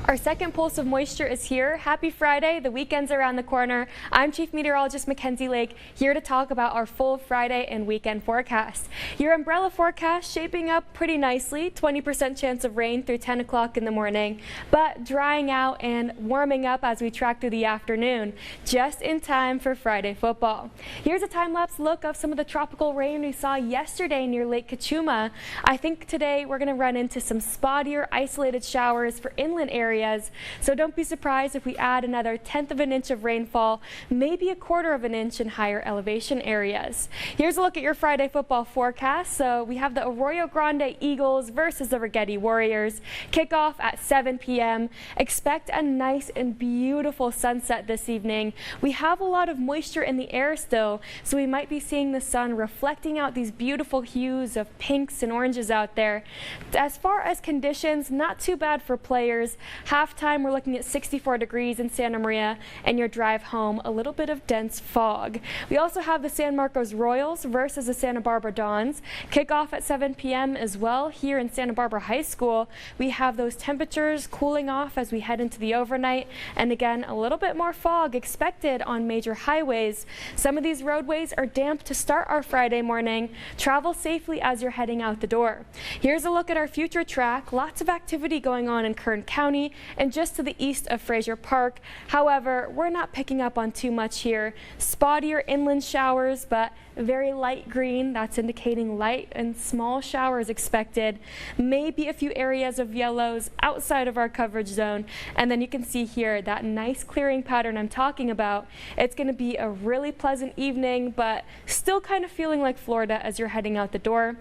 Our second pulse of moisture is here. Happy Friday. The weekend's around the corner. I'm Chief Meteorologist Mackenzie Lake, here to talk about our full Friday and weekend forecast. Your umbrella forecast shaping up pretty nicely. 20% chance of rain through 10 o'clock in the morning, but drying out and warming up as we track through the afternoon, just in time for Friday football. Here's a time-lapse look of some of the tropical rain we saw yesterday near Lake Kachuma. I think today we're going to run into some spottier, isolated showers for inland areas. So don't be surprised if we add another 1/10 of an inch of rainfall, maybe a 1/4 of an inch in higher elevation areas. Here's a look at your Friday football forecast. So we have the Arroyo Grande Eagles versus the Rigetti Warriors. Kickoff at 7 p.m. Expect a nice and beautiful sunset this evening. We have a lot of moisture in the air still, so we might be seeing the sun reflecting out these beautiful hues of pinks and oranges out there. As far as conditions, not too bad for players. Halftime, we're looking at 64 degrees in Santa Maria, and your drive home, a little bit of dense fog. We also have the San Marcos Royals versus the Santa Barbara Dons. Kickoff at 7 p.m. as well here in Santa Barbara High School. We have those temperatures cooling off as we head into the overnight, and again, a little bit more fog expected on major highways. Some of these roadways are damp to start our Friday morning. Travel safely as you're heading out the door. Here's a look at our future track. Lots of activity going on in Kern County and just to the east of Fraser Park. However, we're not picking up on too much here. Spottier inland showers, but very light green. That's indicating light and small showers expected. Maybe a few areas of yellows outside of our coverage zone. And then you can see here that nice clearing pattern I'm talking about. It's going to be a really pleasant evening, but still kind of feeling like Florida as you're heading out the door.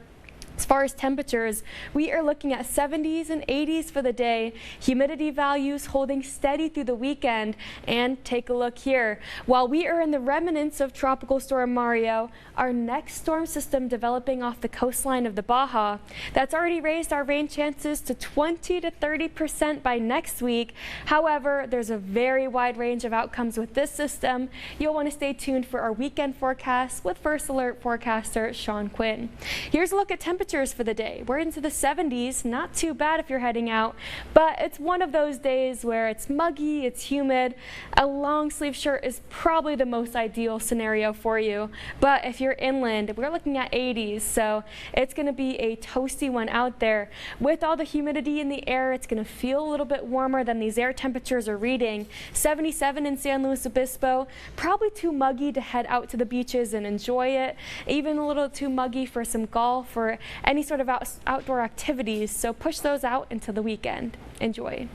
As far as temperatures, we are looking at 70s and 80s for the day. Humidity values holding steady through the weekend. And take a look here. While we are in the remnants of Tropical Storm Mario, our next storm system developing off the coastline of the Baja, that's already raised our rain chances to 20 to 30% by next week. However, there's a very wide range of outcomes with this system. You'll want to stay tuned for our weekend forecast with First Alert forecaster Sean Quinn. Here's a look at temperatures for the day. We're into the 70s, not too bad if you're heading out, but it's one of those days where it's muggy, it's humid. A long sleeve shirt is probably the most ideal scenario for you, but if you're inland, we're looking at 80s, so it's going to be a toasty one out there. With all the humidity in the air, it's going to feel a little bit warmer than these air temperatures are reading. 77 in San Luis Obispo, probably too muggy to head out to the beaches and enjoy it, even a little too muggy for some golf or any sort of outdoor activities, so push those out into the weekend. Enjoy.